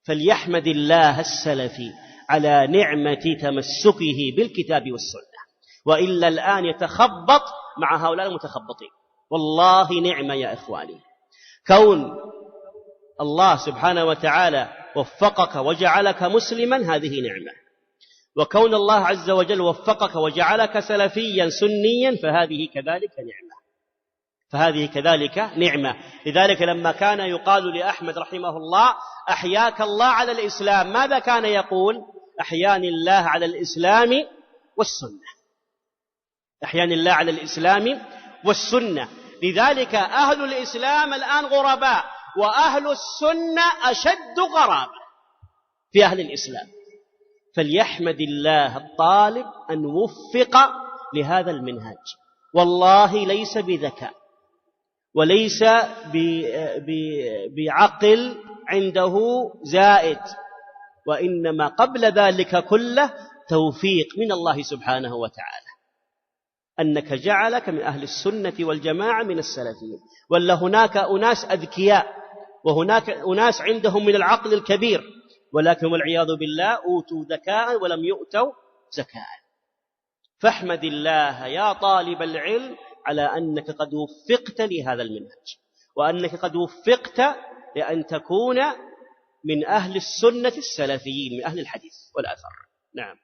فليحمد الله السلفي على نعمة تمسكه بالكتاب والسنة، وإلا الآن يتخبط مع هؤلاء المتخبطين. والله نعمة يا إخواني، كون الله سبحانه وتعالى وفقك وجعلك مسلما هذه نعمة، وكون الله عز وجل وفقك وجعلك سلفيا سنيا فهذه كذلك نعمة. لذلك لما كان يقال لأحمد رحمه الله أحياك الله على الإسلام، ماذا كان يقول؟ أحياني الله على الإسلام والسنة، أحياني الله على الإسلام والسنة. لذلك أهل الإسلام الآن غرباء، وأهل السنة أشد غرابة في أهل الإسلام. فليحمد الله الطالب أن وفق لهذا المنهج، والله ليس بذكاء وليس بعقل عنده زائد، وإنما قبل ذلك كله توفيق من الله سبحانه وتعالى، أنك جعلك من أهل السنة والجماعة من السلفيين. ولا هناك أناس أذكياء، وهناك أناس عندهم من العقل الكبير، ولكن والعياذ بالله أوتوا ذكاء ولم يؤتوا زكاء. فاحمد الله يا طالب العلم على أنك قد وفقت لهذا المنهج، وأنك قد وفقت لأن تكون من أهل السنة السلفيين، من أهل الحديث والأثر. نعم.